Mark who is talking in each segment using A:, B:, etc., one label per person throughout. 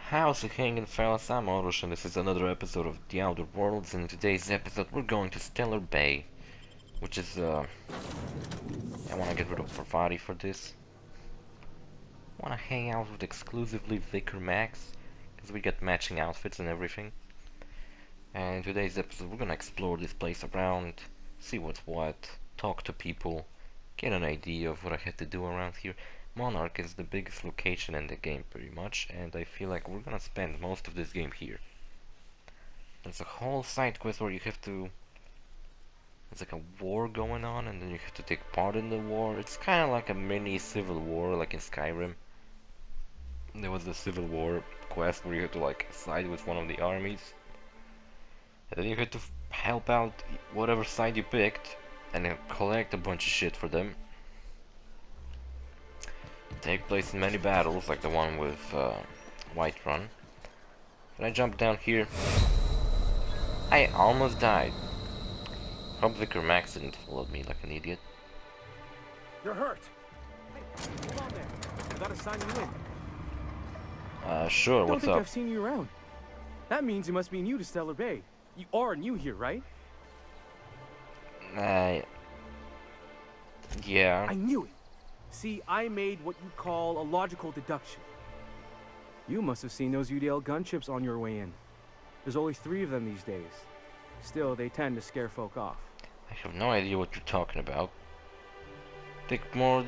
A: How's it hanging, fellas? I'm OrosZ and this is another episode of The Outer Worlds. And in today's episode we're going to Stellat Bay, which is I wanna get rid of Parvati for this. Wanna hang out with exclusively Vicar Max, because we get matching outfits and everything. And in today's episode we're gonna explore this place around, see what's what, talk to people, get an idea of what I had to do around here. Monarch is the biggest location in the game pretty much, and I feel like we're gonna spend most of this game here. There's a whole side quest where you have to... There's like a war going on and then you have to take part in the war. It's kinda like a mini civil war like in Skyrim. There was the civil war quest where you had to like side with one of the armies. And then you had to help out whatever side you picked and then collect a bunch of shit for them. Take place in many battles, like the one with Whiterun. When I jumped down here, I almost died. Hope Vicar Max didn't follow me like an idiot.
B: You're hurt. Hey, hold on there. I gotta sign you in.
A: Sure, what's up?
B: I've seen you around. That means you must be new to Stellat Bay. You are new here, right?
A: Yeah.
B: I knew it. See, I made what you call a logical deduction. You must have seen those UDL gunships on your way in. There's only 3 of them these days. Still, they tend to scare folk off.
A: I have no idea what you're talking about. Takes more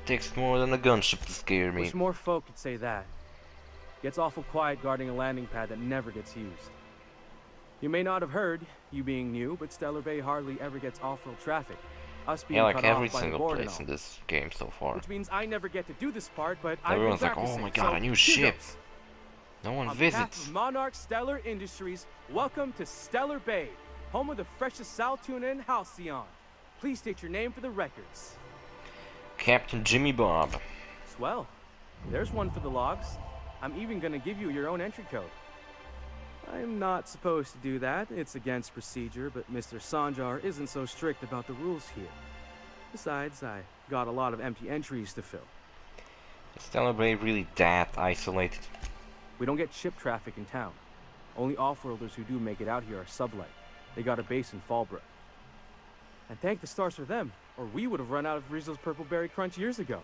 A: than a gunship to scare me.
B: Wish more folk could say that. Gets awful quiet guarding a landing pad that never gets used. You may not have heard, you being new, but Stellat Bay hardly ever gets off-road traffic. Us being
A: yeah, like
B: cut
A: every
B: off by
A: single
B: the board
A: place in this game so far.
B: Which means I never get to do this part, but
A: Everyone's like, oh my god, a new ship. No one visits.
B: On behalf of Monarch Stellar Industries, welcome to Stellat Bay, home of the freshest sal tuna and halcyon. Please state your name for the records.
A: Captain Jimmy Bob.
B: Swell. There's one for the logs. I'm even gonna give you your own entry code. I'm not supposed to do that. It's against procedure, but Mr. Sanjar isn't so strict about the rules here. Besides, I got a lot of empty entries to fill.
A: Is Stellat Bay really that isolated?
B: We don't get ship traffic in town. Only off-worlders who do make it out here are sublight. They got a base in Fallbrook. And thank the stars for them, or we would have run out of Rizzo's Purple Berry Crunch years ago.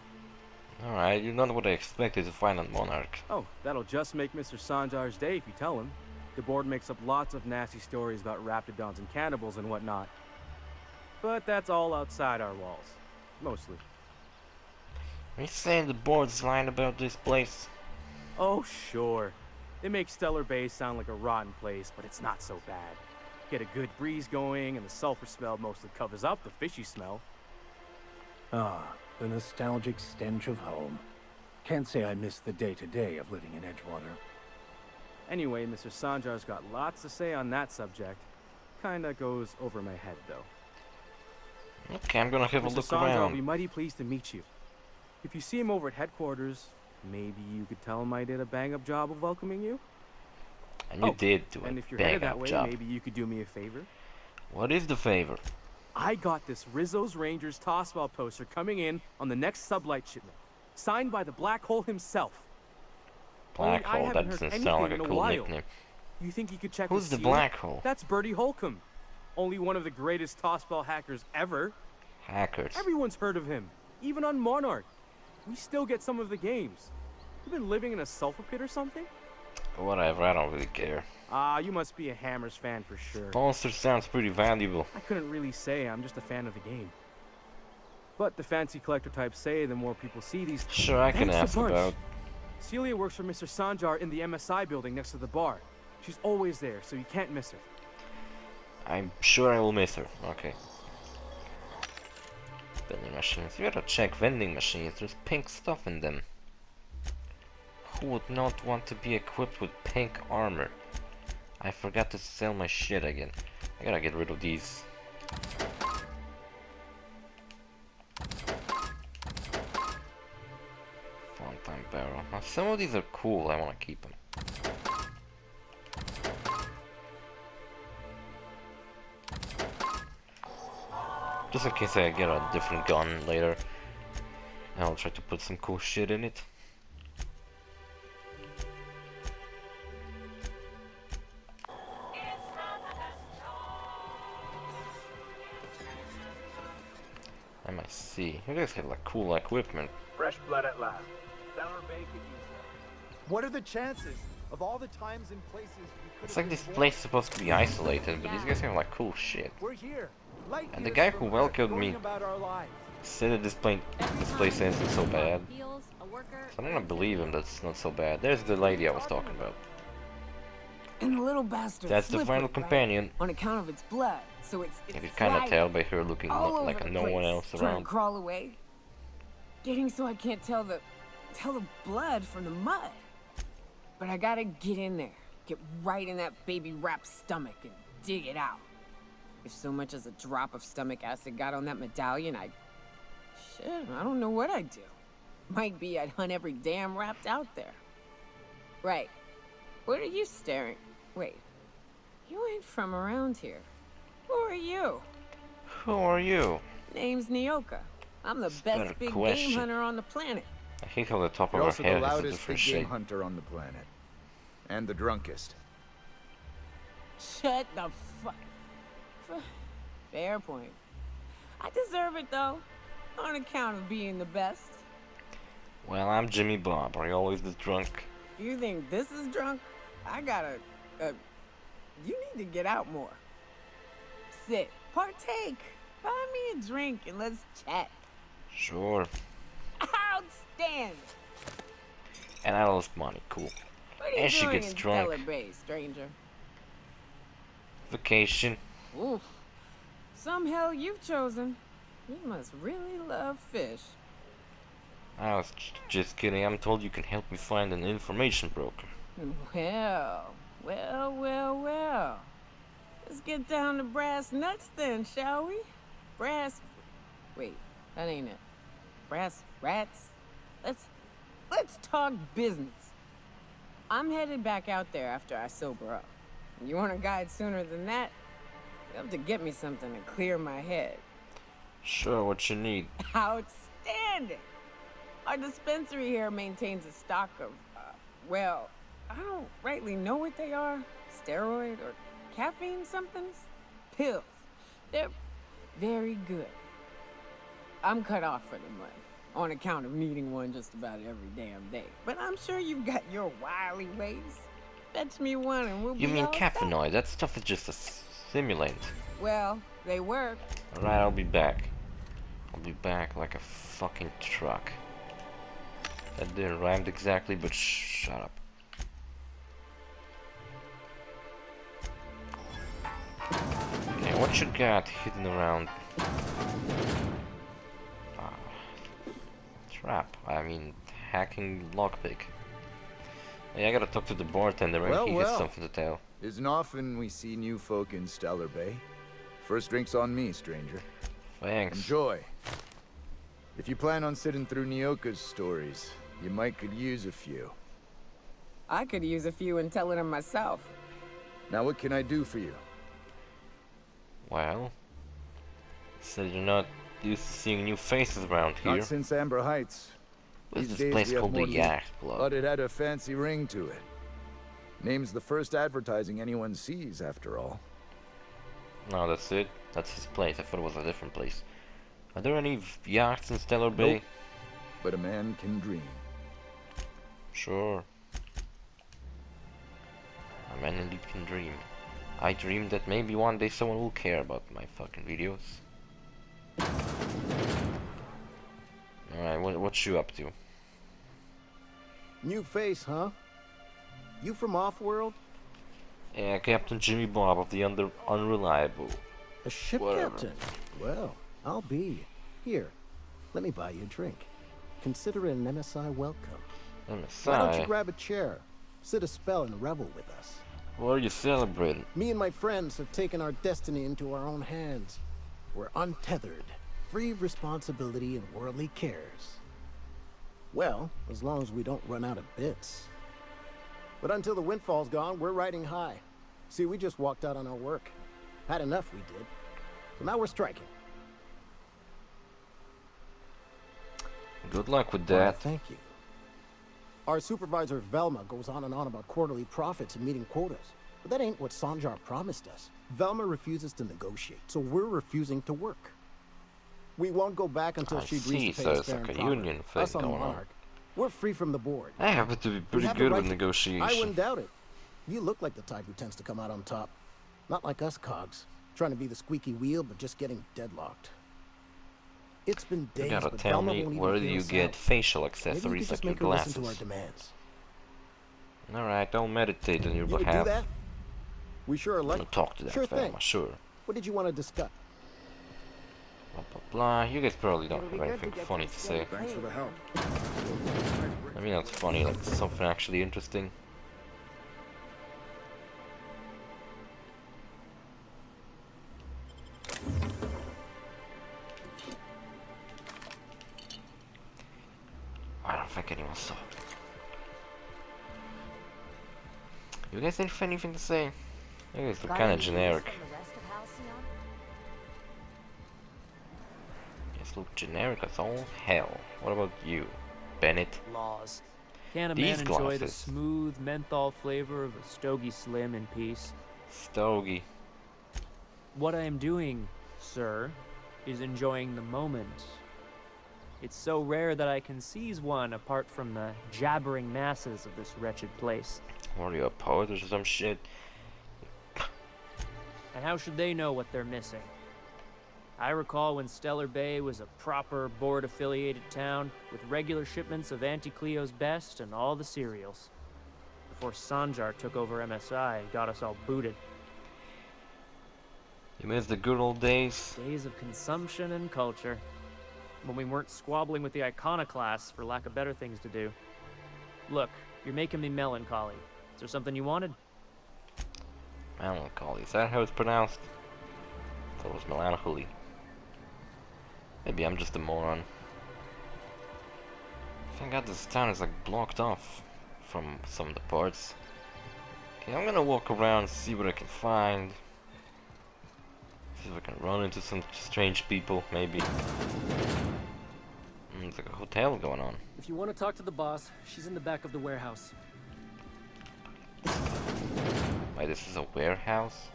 A: Alright, you're not what I expected to find on Monarch.
B: Oh, that'll just make Mr. Sanjar's day if you tell him. The board makes up lots of nasty stories about raptidons and cannibals and whatnot. But that's all outside our walls. Mostly.
A: Are you saying the board's lying about this place?
B: Oh, sure. They make Stellat Bay sound like a rotten place, but it's not so bad. Get a good breeze going, and the sulfur smell mostly covers up the fishy smell.
C: Ah, the nostalgic stench of home. Can't say I miss the day-to-day of living in Edgewater.
B: Anyway, Mr. Sanjar's got lots to say on that subject. Kinda goes over my head, though.
A: Okay, I'm gonna have a
B: Mr.
A: look
B: Sanjar will be
A: around.
B: mighty pleased to meet you. If you see him over at headquarters, maybe you could tell him I did a bang-up job of welcoming you?
A: And you did do
B: And
A: a
B: if you're headed that
A: bang-up
B: way,
A: job.
B: maybe you could do me a favor?
A: What is the favor?
B: I got this Rizzo's Rangers Tossball poster coming in on the next sublight shipment, signed by the Black Hole himself.
A: Black
B: I
A: Hole,
B: haven't
A: that
B: heard
A: doesn't sound like a
B: anything in a
A: cool
B: while.
A: nickname.
B: You think you could check
A: Who's
B: with
A: the
B: Celia?
A: Black Hole?
B: That's Bertie Holcomb. Only one of the greatest tossball hackers ever.
A: Hackers.
B: Everyone's heard of him, even on Monarch. We still get some of the games. You been living in a sulfur pit or something?
A: Whatever, I don't really care.
B: Ah, you must be a Hammers fan for sure.
A: Poster sounds pretty valuable.
B: I couldn't really say, I'm just a fan of the game. But the fancy collector types say the more people see these...
A: Sure, I can
B: Thanks
A: ask
B: a bunch.
A: about...
B: Celia works for Mr. Sanjar in the MSI building next to the bar. She's always there, so you can't miss her.
A: I'm sure I will miss her. Okay. Vending machines. You gotta check vending machines. There's pink stuff in them. Who would not want to be equipped with pink armor? I forgot to sell my shit again. I gotta get rid of these. Funtime barrel. Now some of these are cool. I wanna keep them. Just in case I get a different gun later. I'll try to put some cool shit in it. I might see. You guys have like cool equipment.
D: Fresh blood at last. Stellar Bay could use that. What are the chances of all the times and places we could
A: It's
D: have
A: like this
D: been
A: place
D: born?
A: is supposed to be isolated, but these guys have like cool shit.
D: We're here. Light
A: And the
D: years
A: guy
D: from
A: who
D: Earth,
A: welcomed
D: going
A: me
D: about our lives.
A: said that this place isn't so bad.
E: Heals, a worker,
A: So I'm gonna believe him that's not so bad. There's the lady I was talking about.
F: And the little bastard
A: That's the
F: slippery,
A: final
F: right?
A: companion.
F: On account of its blood, so it's
A: You can kind of
F: sliding
A: tell by her looking
F: all over
A: like
F: the
A: no
F: place,
A: one else
F: trying
A: around.
F: to crawl away, getting so I can't tell the blood from the mud. But I gotta get in there, get right in that baby rap's stomach and dig it out. If so much as a drop of stomach acid got on that medallion, I don't know what I'd do. Might be I'd hunt every damn rapt out there. Right. What are you staring? Wait. You ain't from around here. Who are you?
A: Who are you?
F: Name's Nyoka. I'm the
A: better
F: best big
A: question.
F: game hunter on the planet.
A: I hate how the top of
D: You're
A: her
D: also the
A: head is a
D: loudest
A: different
D: big game
A: shape.
D: hunter on the planet. And the drunkest.
F: Shut the fuck. Fair point. I deserve it though, on account of being the best.
A: Well, I'm Jimmy Bob. Are you always this drunk?
F: You think this is drunk? I gotta. You need to get out more. Sit, partake, buy me a drink, and let's chat.
A: Sure.
F: Outstanding.
A: And I lost money. Cool.
F: What are you
A: And she
F: doing
A: gets
F: in
A: drunk.
F: Stellat Bay, stranger?
A: Vacation.
F: Oof. Some hell you've chosen. You must really love fish.
A: I was just kidding. I'm told you can help me find an information broker.
F: Well. Let's get down to brass nuts then, shall we? Wait, that ain't it. Brass rats? Let's talk business. I'm headed back out there after I sober up. You want a guide sooner than that? You have to get me something to clear my head.
A: Sure, what you need?
F: Outstanding! Our dispensary here maintains a stock of, well, I don't rightly know what they are. Steroid or caffeine somethings? Pills. They're very good. I'm cut off for the money, on account of needing one just about every damn day. But I'm sure you've got your wily ways. Fetch me one and we'll
A: You
F: be
A: mean
F: all set.
A: caffeinoid? That stuff is just a stimulant.
F: Well, they work.
A: Alright, I'll be back. I'll be back like a fucking truck. That didn't rhyme exactly, but shut up. Okay, what you got hidden around? Trap. I mean, hacking lockpick. Hey, I gotta talk to the bartender. Maybe he has something to tell.
D: Isn't often we see new folk in Stellar Bay. First drink's on me, stranger.
A: Thanks.
D: Enjoy. If you plan on sitting through Nyoka's stories, you might could use a few.
F: I could use a few and telling them myself.
D: Now what can I do for you?
A: Well, said you're not used to seeing new faces around here.
D: Not since Amber Heights.
A: What's
D: These
A: this
D: days
A: place
D: we have
A: called the
D: more loot,
A: Yacht Club?
D: But it had a fancy ring to it. Name's the first advertising anyone sees, after all.
A: No, that's it. That's his place. I thought it was a different place. Are there any yachts in Stellar Bay?
D: Nope. But a man can dream.
A: Sure. A man indeed can dream. I dream that maybe one day someone will care about my fucking videos. Alright, what you up to?
G: New face, huh? You from off-world?
A: Yeah, Captain Jimmy Bob of the Unreliable.
G: A ship
A: Whatever.
G: captain? Well, I'll be. Here, let me buy you a drink. Consider it an MSI welcome. Why don't you
A: MSI?
G: grab a chair, sit a spell and revel with us?
A: What are you celebrating?
G: Me and my friends have taken our destiny into our own hands. We're untethered, free of responsibility and worldly cares. Well, as long as we don't run out of bits. But until the windfall's gone, we're riding high. See, we just walked out on our work. Had enough, we did. So now we're striking.
A: Good luck with
G: Well,
A: that.
G: thank you. Our supervisor Velma goes on and on about quarterly profits and meeting quotas. But that ain't what Sanjar promised us. Velma refuses to negotiate, so we're refusing to work. We won't go back until
A: I
G: she
A: see,
G: agrees to
A: so
G: pay us
A: it's
G: fair
A: like
G: and
A: a
G: proper.
A: union thing
G: Us on
A: going on.
G: Monarch, we're free from the board.
A: I happen to be
G: We
A: pretty
G: have the
A: good
G: right
A: with
G: to-
A: negotiation.
G: I wouldn't doubt it. You look like the type who tends to come out on top. Not like us cogs, trying to be the squeaky wheel, but just getting deadlocked. It's been
A: You
G: days,
A: gotta
G: but
A: tell
G: Velma
A: me,
G: won't even
A: where do
G: hear
A: you
G: us
A: get
G: out.
A: facial
G: Maybe you
A: accessories
G: could just
A: like your
G: make her listen to our
A: glasses?
G: demands.
A: Alright, I'll meditate on your
G: You would do
A: behalf.
G: that? We sure are
A: I'm gonna
G: lucky.
A: talk to that
G: Sure
A: Velma,
G: thing.
A: sure.
G: What did you want to discuss?
A: Blah blah blah. You guys probably don't
F: It'll be
A: have
F: good
A: anything
F: to get
A: funny
F: this
A: to say.
F: Thanks for the
C: help.
A: I mean, that's funny, like something actually interesting. I don't think anyone saw. You guys have anything to say? You guys look kind of generic. Yes, look generic as all hell. What about you, Bennett?
E: Laws. Can a
A: These
E: man enjoy the
A: glasses.
E: smooth menthol flavor of a Stogie Slim in peace?
A: Stogie.
E: What I am doing, sir, is enjoying the moment. It's so rare that I can seize one apart from the jabbering masses of this wretched place.
A: What are you, a poet or some shit?
E: And how should they know what they're missing? I recall when Stellat Bay was a proper board-affiliated town with regular shipments of Auntie Cleo's best and all the cereals. Before Sanjar took over MSI and got us all booted.
A: You miss the good old days?
E: Days of consumption and culture. When we weren't squabbling with the iconoclasts for lack of better things to do. Look, you're making me melancholy. Is there something you wanted?
A: Melancholy, is that how it's pronounced? I thought it was melancholy. Maybe I'm just a moron. Thank God this town is like blocked off from some of the parts. Okay, I'm gonna walk around, see what I can find. See if I can run into some strange people, maybe. There's like a hotel going on.
H: If you want to talk to the boss, she's in the back of the warehouse.
A: Wait, this is a warehouse?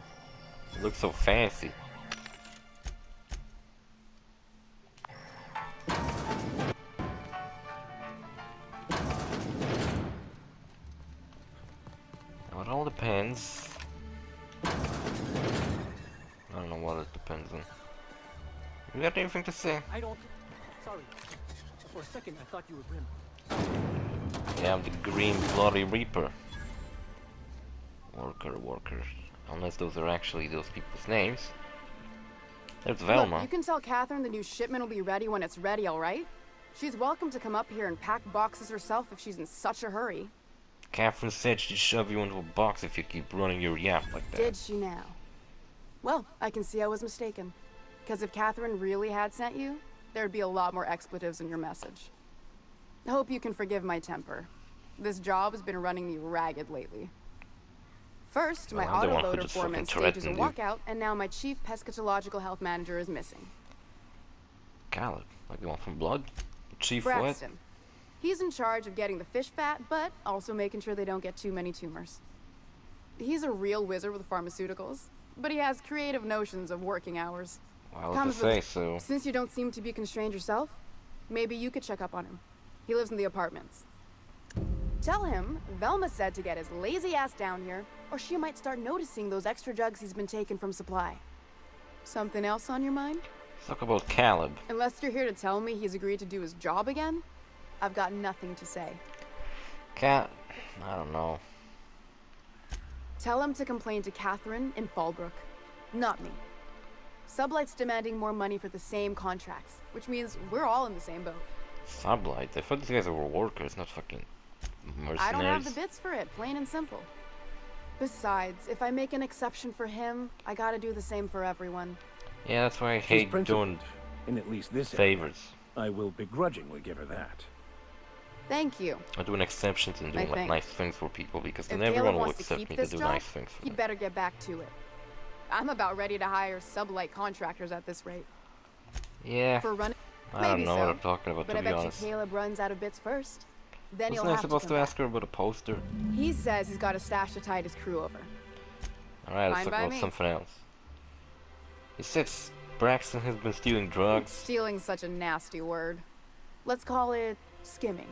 A: It looks so fancy. Now it all depends. I don't know what it depends on. You got anything to say?
H: I don't... Sorry. For a second, I thought you were Grim.
A: Yeah, I'm the Green Bloody Reaper. Worker. Unless those are actually those people's names. There's Velma.
I: Look, you can tell Catherine the new shipment will be ready when it's ready, alright? She's welcome to come up here and pack boxes herself if she's in such a hurry.
A: Catherine said she'd shove you into a box if you keep running your yap like that.
I: Did she now? Well, I can see I was mistaken. Because if Catherine really had sent you, there'd be a lot more expletives in your message. I hope you can forgive my temper. This job has been running me ragged lately. First, my
A: Well, I'm the one who
I: autoloader
A: just
I: foreman
A: fucking
I: stages a
A: threatened you.
I: walkout, and now my chief pescatological health manager is missing.
A: Caleb, like the one from Blood? Chief what?
I: Braxton. He's in charge of getting the fish fat, but also making sure they don't get too many tumors. He's a real wizard with pharmaceuticals, but he has creative notions of working hours.
A: Well, to
I: Comes
A: say
I: with-
A: so.
I: Since you don't seem to be constrained yourself, maybe you could check up on him. He lives in the apartments. Tell him Velma said to get his lazy ass down here, or she might start noticing those extra jugs he's been taking from supply. Something else on your mind?
A: Let's talk about Caleb.
I: Unless you're here to tell me he's agreed to do his job again, I've got nothing to say.
A: I don't know.
I: Tell him to complain to Catherine in Fallbrook, not me. Sublight's demanding more money for the same contracts, which means we're all in the same boat.
A: Sublight? I thought these guys were workers, not fucking mercenaries.
I: I don't have the bits for it, plain and simple. Besides, if I make an exception for him, I gotta do the same for everyone.
A: Yeah, that's why I
C: She's
A: hate
C: principled,
A: doing
C: in at least this area.
A: favors.
C: I will begrudgingly give her that.
I: Thank you.
A: I doing exceptions and doing like
I: think.
A: nice things for people because
I: If
A: then everyone
I: Caleb
A: will
I: wants to
A: accept
I: keep
A: me to
I: this
A: do
I: job,
A: nice things for
I: he'd
A: them.
I: better get back to it. I'm about ready to hire sublight contractors at this rate.
A: Yeah,
I: For running,
A: I don't
I: maybe
A: know
I: so,
A: what I'm talking about,
I: but
A: to
I: I
A: be
I: bet
A: honest.
I: you Caleb runs out of bits first. Then
A: Wasn't
I: you'll
A: I
I: have
A: supposed
I: to
A: to
I: come
A: ask her about a poster?
I: back. He says he's got a stash to tide his crew over.
A: Alright, let's
I: Fine
A: talk
I: by
A: about
I: me.
A: something else. He said Braxton has been stealing drugs.
I: Stealing's such a nasty word. Let's call it skimming.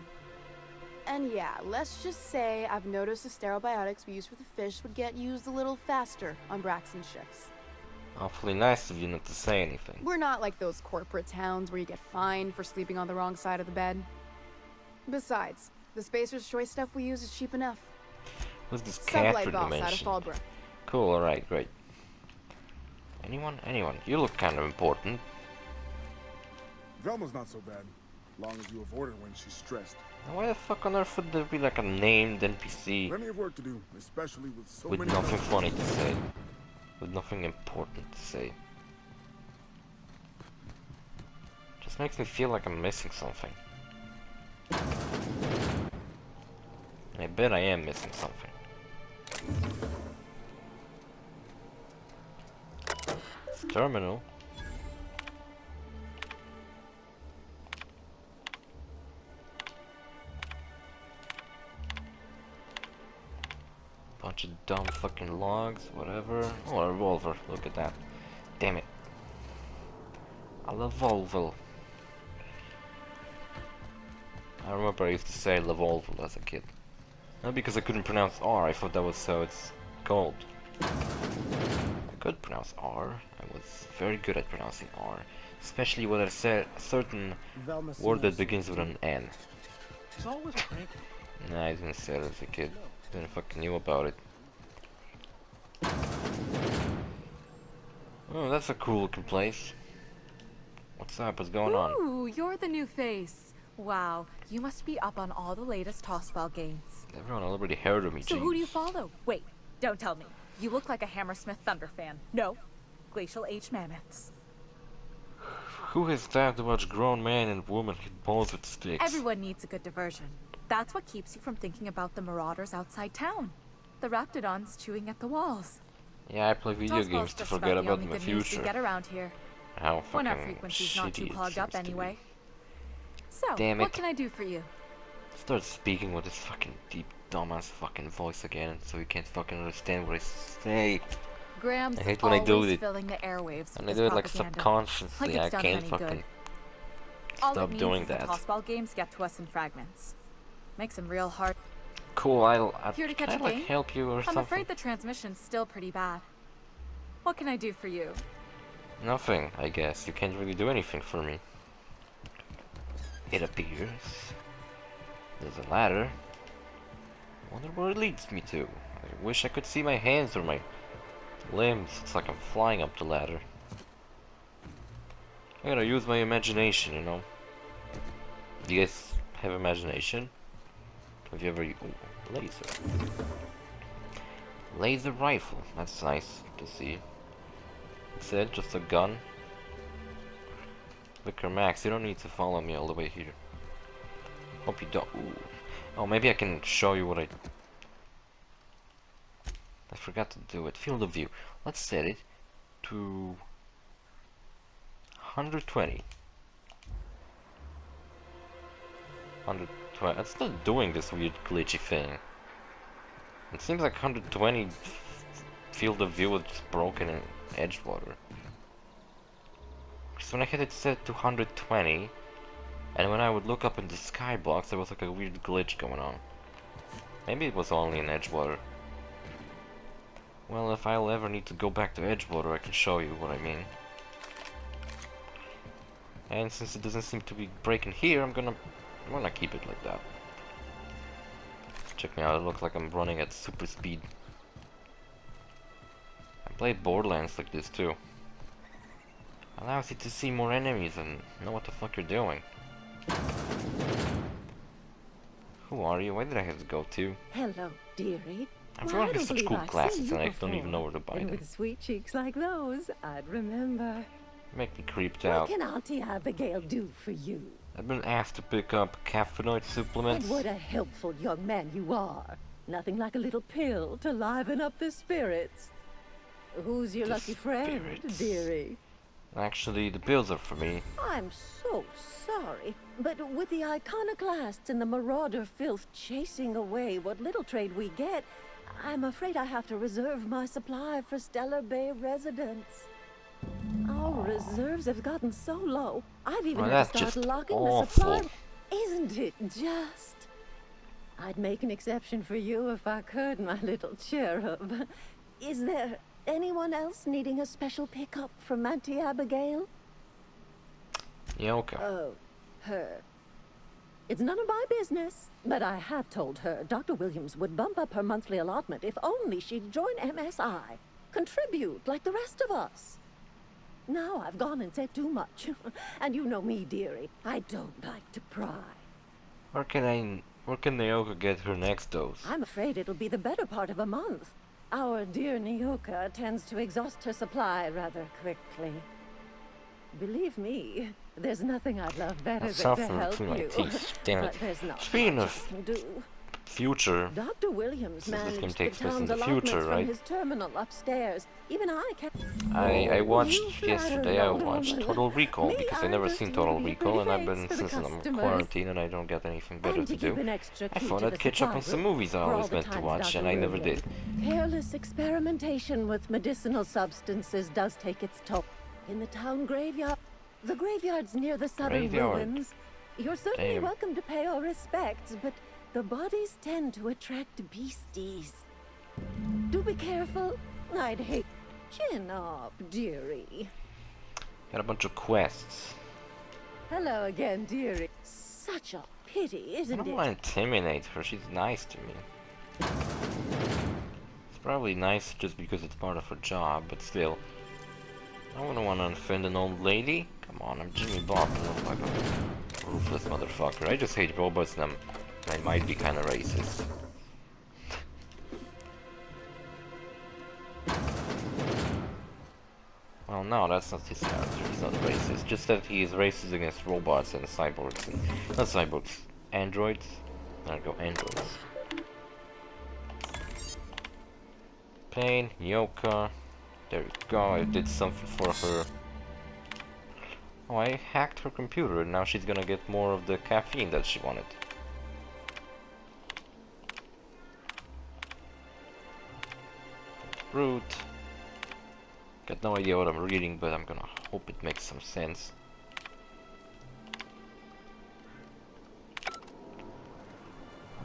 I: And yeah, let's just say I've noticed the stereobiotics we use for the fish would get used a little faster on Braxton shifts.
A: Awfully nice of you not to say anything.
I: We're not like those corporate towns where you get fined for sleeping on the wrong side of the bed. Besides, the Spacer's Choice stuff we use is cheap enough.
A: Who's this
I: Sublight
A: Catherine you
I: boss out of
A: mentioned?
I: Fallbrook.
A: Cool, alright, great. Anyone? Anyone? You look kind of important.
J: Velma's not so bad, long as you avoid her when she's stressed.
A: Now why the fuck on earth would there be like a named NPC
J: Plenty of work to do, especially with so
A: with
J: many.
A: nothing funny to say? With nothing important to say? Just makes me feel like I'm missing something. I bet I am missing something. It's terminal. Bunch of dumb fucking logs, whatever. Oh, a revolver. Look at that. Damn it. A revolver. I remember I used to say revolver as a kid. Not because I couldn't pronounce R, I thought that was so it's called. I could pronounce R. I was very good at pronouncing R. Especially when I said a certain word that begins with an N.
C: It's always cranky.
A: Nah, I didn't say it as a kid. Didn't fucking knew about it. Oh, that's a cool looking place. What's up? What's going on?
K: Ooh, you're the new face. Wow, you must be up on all the latest tossball games.
A: Everyone already heard of me,
K: So
A: geez.
K: who do you follow? Wait, don't tell me. You look like a Hammersmith Thunder fan. No, Glacial H Mammoths.
A: Who has time to watch grown men and women hit balls with sticks?
K: Everyone needs a good diversion. That's what keeps you from thinking about the marauders outside town. The Raptidons chewing at the walls.
A: Yeah, I play video
K: Tossball's
A: games to
K: just
A: forget
K: the
A: about
K: only
A: my
K: good news we
A: future.
K: get around here.
A: How
K: When our
A: fucking
K: frequency's not too
A: shitty it
K: clogged up
A: seems to be.
K: anyway. So,
A: Damn
K: what
A: it.
K: can I do for you?
A: Start speaking with this fucking deep, dumbass fucking voice again, so you can't fucking understand what I say.
K: Graham's
A: I hate when I do
K: always
A: it.
K: filling the airwaves
A: And
K: with
A: I do
K: his
A: it like
K: propaganda.
A: subconsciously.
K: Like it's
A: I
K: done
A: can't
K: any
A: fucking
K: good. All it
A: stop
K: means
A: doing
K: is the
A: that.
K: tossball games get to us in fragments. Makes them real hard.
A: Cool, I'll
K: Here to
A: can
K: catch
A: I
K: a
A: like
K: game?
A: help you or
K: I'm
A: something?
K: afraid the transmission's still pretty bad. What can I do for you?
A: Nothing, I guess. You can't really do anything for me. It appears. There's a ladder. I wonder where it leads me to. I wish I could see my hands or my limbs. It's like I'm flying up the ladder. I gotta use my imagination, you know. Do you guys have imagination? Have you ever... Ooh, laser. Laser rifle. That's nice to see. That's it, just a gun. Vicar Max, you don't need to follow me all the way here. Hope you don't. Ooh. Oh, maybe I can show you what I forgot to do it. Field of view. Let's set it to 120. 120. It's not doing this weird glitchy thing. It seems like 120 field of view is broken in Edgewater. Because when I had it set to 120, and when I would look up in the skybox, there was like a weird glitch going on. Maybe it was only in Edgewater. Well, if I'll ever need to go back to Edgewater, I can show you what I mean. And since it doesn't seem to be breaking here, I'm gonna keep it like that. Check me out, it looks like I'm running at super speed. I played Borderlands like this too. Allows you to see more enemies and know what the fuck you're doing. Who are you? Why did I have to go to?
L: Hello, dearie.
A: Everyone has such cool glasses and I don't even know where to buy
L: And
A: them.
L: with sweet cheeks like those, I'd remember.
A: Make me creeped
L: What
A: out.
L: can Auntie Abigail do for you?
A: I've been asked to pick up caffeinoid supplements.
L: And what a helpful young man you are. Nothing like a little pill to liven up the spirits. Who's your
A: The
L: lucky friend,
A: spirits.
L: dearie?
A: Actually, the pills are for me.
L: I'm so sorry, but with the iconoclasts and the marauder filth chasing away what little trade we get, I'm afraid I have to reserve my supply for Stellat Bay residents. Our reserves have gotten so low, I've even
A: Well,
L: had
A: that's
L: to start
A: just
L: locking the supply.
A: awful.
L: Isn't it just? I'd make an exception for you if I could, my little cherub. Is there anyone else needing a special pickup from Auntie Abigail?
A: Yoka.
L: Oh, her. It's none of my business, but I have told her Dr. Williams would bump up her monthly allotment if only she'd join MSI. Contribute like the rest of us. Now I've gone and said too much. And you know me, dearie. I don't like to pry.
A: Where can Naoka get her next dose?
L: I'm afraid it'll be the better part of a month. Our dear Nyoka tends to exhaust her supply rather quickly. Believe me, there's nothing I'd love better than to
A: Suffering
L: help
A: between my
L: you.
A: teeth. Damn it.
L: But there's not
A: Speaking
L: much
A: of
L: I can do.
A: future,
L: Dr. Williams
A: since this game
L: managed the
A: takes place in
L: town's
A: the
L: allotments
A: future,
L: from
A: right?
L: his terminal upstairs. Even I can't.
A: I
L: Oh,
A: watched
L: you flatter
A: yesterday. I
L: young
A: watched
L: woman.
A: Total Recall
L: Me,
A: because I
L: I'm
A: never
L: just
A: seen
L: trying to
A: Total
L: be a
A: Recall, and
L: pretty
A: I've been
L: face for the
A: since I'm
L: customers.
A: quarantined and I don't get anything better
L: And
A: to
L: to keep
A: do.
L: an extra
A: I
L: key
A: thought
L: to
A: I'd
L: the
A: catch up on
L: supply
A: some
L: room
A: movies I
L: for all
A: always
L: the
A: meant to
L: times
A: watch,
L: Dr.
A: and I never
L: Williams.
A: did.
L: Careless experimentation with medicinal substances does take its toll. In the town graveyard, the graveyard's near the southern
A: Graveyard.
L: ruins. You're certainly
A: Damn.
L: welcome to pay our respects, but the bodies tend to attract beasties. Do be careful. I'd hate. Chin up, dearie.
A: Got a bunch of quests.
L: Hello again, dearie. Such a pity,
A: I
L: isn't
A: don't
L: it?
A: want to intimidate her. She's nice to me. It's probably nice just because it's part of her job, but still. I wouldn't want to offend an old lady. Come on, I'm Jimmy Bob. I look like a ruthless motherfucker. I just hate robots and I might be kind of racist. Well, no, that's not his character. He's not racist. Just that he is racist against robots and cyborgs. And not cyborgs, androids. There we go, androids. Pain, Yoka. There we go, I did something for her. Oh, I hacked her computer and now she's gonna get more of the caffeine that she wanted. Root. Got no idea what I'm reading, but I'm gonna hope it makes some sense.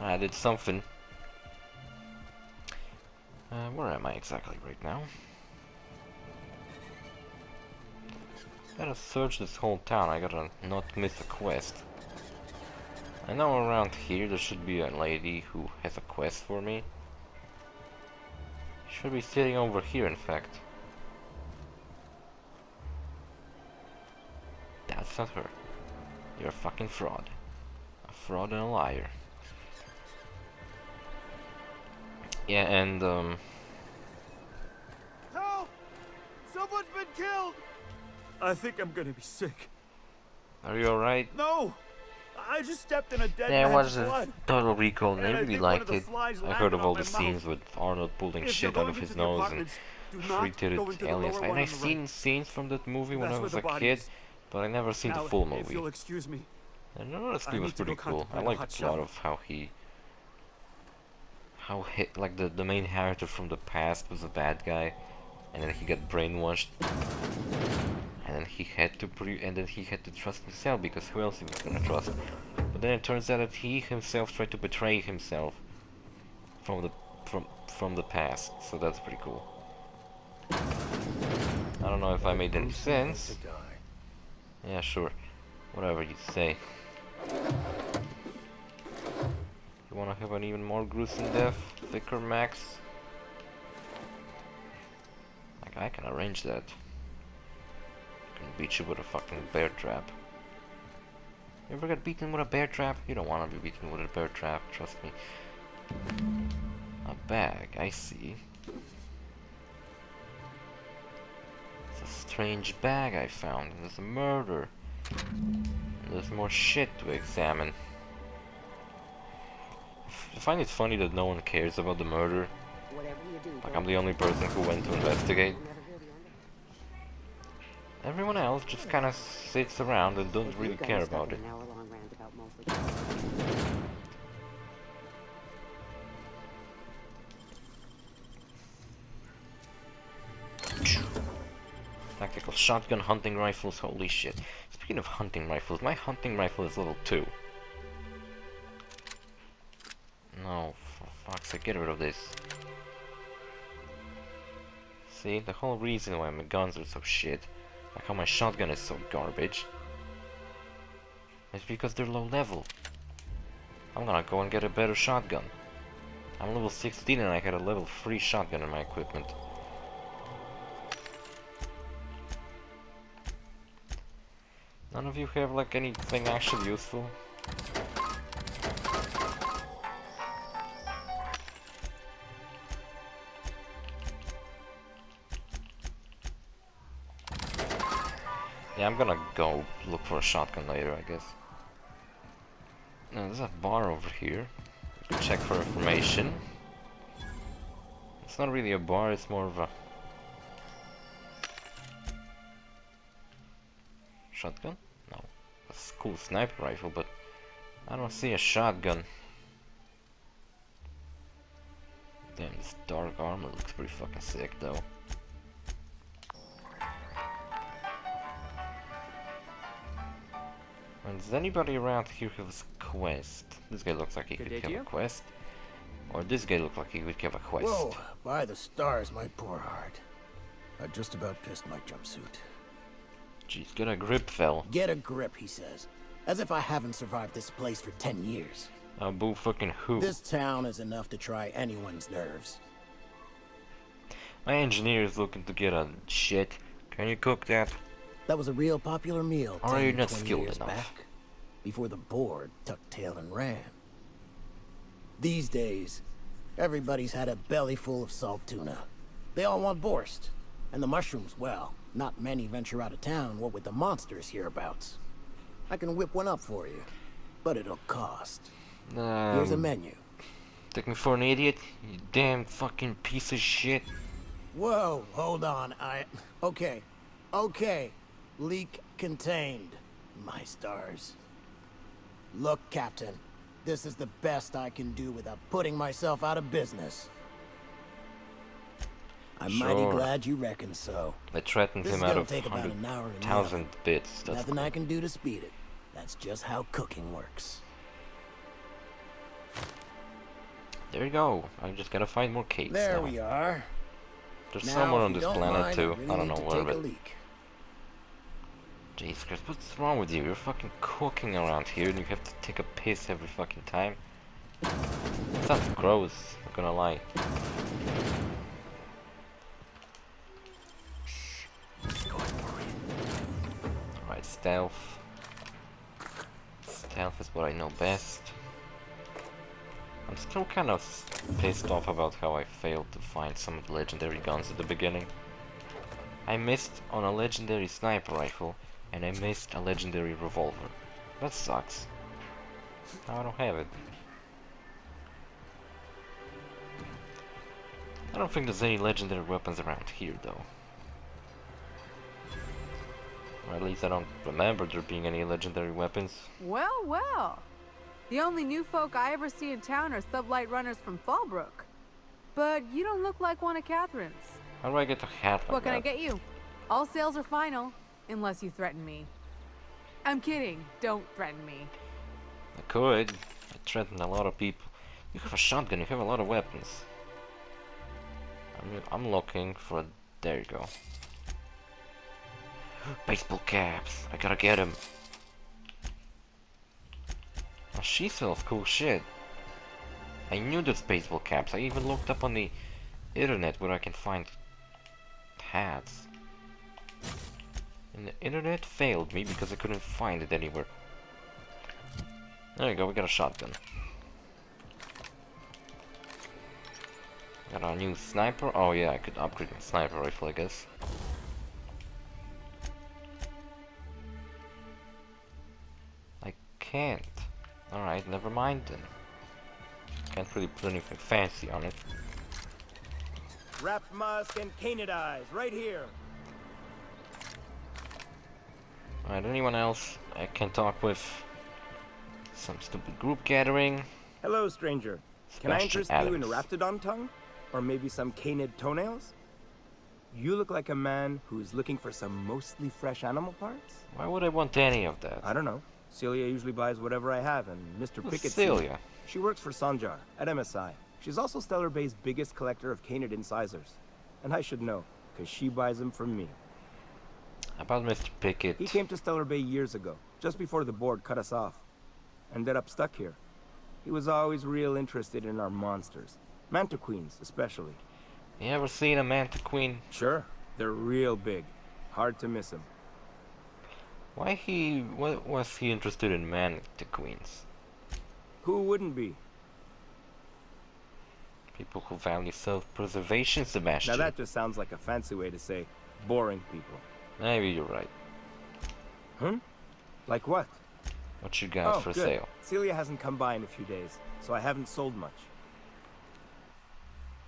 A: I did something. Where am I exactly right now? Gotta search this whole town, I gotta not miss a quest. I know around here there should be a lady who has a quest for me. Should be sitting over here, in fact. That's not her. You're a fucking fraud. A fraud and a liar. Yeah, and
D: Help! Someone's been killed! I think I'm gonna be sick.
A: are you alright?
D: No! I just stepped in a dead
A: There
D: man's
A: was a
D: blood.
A: Total Recall and I
D: And I
A: really
D: think one of
A: liked
D: the
A: it.
D: flies
A: I
D: landed
A: heard of
D: on
A: all
D: my
A: the scenes
D: mouth.
A: with Arnold pulling
D: If
A: shit
D: you're
A: out of
D: going
A: his
D: into the
A: nose and
D: apartments, do not
A: free-titted
D: go into the
A: aliens.
D: lower
A: And
D: one
A: I've
D: on the
A: seen
D: right.
A: scenes from that movie when
D: That's
A: I
D: where
A: was
D: the
A: a
D: body
A: kid,
D: is.
A: but I never seen
D: Now,
A: the full
D: if
A: movie.
D: you'll excuse me.
A: And OrosZ
D: I
A: was
D: need to
A: pretty
D: go
A: cool. I
D: contemplate a
A: liked
D: hot
A: the plot
D: shower.
A: of how like the main character from the past was a bad guy, and then he got brainwashed, and then he had to trust himself because who else he was gonna trust? But then it turns out that he himself tried to betray himself from the past, so that's pretty cool. I don't know if I made any sense. Yeah, sure. Whatever you say. You wanna have an even more gruesome death? Thicker max? Like, I can arrange that. I can beat you with a fucking bear trap. You ever got beaten with a bear trap? You don't wanna be beaten with a bear trap, trust me. A bag, I see. It's a strange bag I found. There's a murder. And there's more shit to examine. I find it funny that no one cares about the murder. Like, I'm the only person who went to investigate. Everyone else just kinda sits around and don't really care about it. Tactical shotgun hunting rifles, holy shit. Speaking of hunting rifles, my hunting rifle is level 2. No, for fuck's sake, get rid of this. See, the whole reason why my guns are so shit, like how my shotgun is so garbage, is because they're low level. I'm gonna go and get a better shotgun. I'm level 16 and I had a level 3 shotgun in my equipment. None of you have like anything actually useful? Yeah, I'm gonna go look for a shotgun later, I guess. Now, there's a bar over here. We can check for information. It's not really a bar, it's more of a... shotgun? No. A cool sniper rifle, but I don't see a shotgun. Damn, this dark armor looks pretty fucking sick, though. And does anybody around here have a quest? This guy looks like he could have a quest. Or this guy looks like he would have a quest.
G: Whoa, by the stars, my poor heart. I just about pissed my jumpsuit.
A: Jeez, get a grip, fell.
G: Get a grip, he says. As if I haven't survived this place for 10 years.
A: Boo fucking who?
G: This town is enough to try anyone's nerves.
A: My engineer is looking to get a shit. Can you cook that?
G: That was a real popular meal.
A: Or are you not skilled enough?
G: Back, before the board tucked tail and ran. These days, everybody's had a belly full of salt tuna. They all want borscht. And the mushrooms, well, not many venture out of town, what with the monsters hereabouts. I can whip one up for you, but it'll cost. Here's a menu.
A: Take me for an idiot, you damn fucking piece of shit.
G: Whoa, hold on, Okay. Leak contained. My stars. Look, Captain. This is the best I can do without putting myself out of business. I'm mighty glad you reckon so.
A: They threatened him out of 100,000 bits. That's
G: nothing I can do to speed it. That's just how cooking works.
A: There you go. I'm just gonna find more cakes
G: There
A: now.
G: We are.
A: There's
G: now,
A: someone on this planet
G: mind,
A: too.
G: really
A: I don't know where, but...
G: leak.
A: Jesus Christ, what's wrong with you? You're fucking cooking around here and you have to take a piss every fucking time. Sounds gross, not gonna lie. Alright, stealth. Stealth is what I know best. I'm still kind of pissed off about how I failed to find some of the legendary guns at the beginning. I missed on a legendary sniper rifle and I missed a legendary revolver. That sucks. Now I don't have it. I don't think there's any legendary weapons around here though. Or at least I don't remember there being any legendary weapons.
M: Well, well. The only new folk I ever see in town are sublight runners from Fallbrook. But you don't look like one of Catherine's.
A: How do I get a hat like
M: What can
A: that?
M: I get you? All sales are final, unless you threaten me. I'm kidding. Don't threaten me.
A: I could. I threatened a lot of people. You have a shotgun, you have a lot of weapons. I'm looking for... There you go. Baseball caps. I gotta get him. Oh, she sells cool shit. I knew there's baseball caps. I even looked up on the internet where I can find hats. And the internet failed me because I couldn't find it anywhere. There you go, we got a shotgun. Got our new sniper. Oh yeah, I could upgrade my sniper rifle, I guess. I can't. Alright, never mind then. Can't really put anything fancy on it.
N: Wrapped musk and canid eyes, right here.
A: Alright, anyone else I can talk with? Some stupid group gathering.
N: Hello, stranger. Can I
A: Sebastian
N: interest
A: Adams.
N: you in a raptidon tongue? Or maybe some canid toenails? You look like a man who's looking for some mostly fresh animal parts?
A: Why would I want any of that?
N: I don't know. Celia usually buys whatever I have, and Mr.
A: Who's
N: Pickett...
A: Celia?
N: She works for Sanjar at MSI. She's also Stellar Bay's biggest collector of canid incisors. And I should know, because she buys them from me.
A: About Mr. Pickett.
N: He came to Stellar Bay years ago, just before the board cut us off. Ended up stuck here. He was always real interested in our monsters. Mantiqueens, especially.
A: You ever seen a Mantiqueen?
N: Sure. They're real big. Hard to miss them.
A: Why was he interested in Mantiqueens?
N: Who wouldn't be?
A: People who value self-preservation, Sebastian.
N: Now that just sounds like a fancy way to say boring people.
A: Maybe you're right.
N: Huh? Like what?
A: What you got for
N: good.
A: sale?
N: Celia hasn't come by in a few days, so I haven't sold much.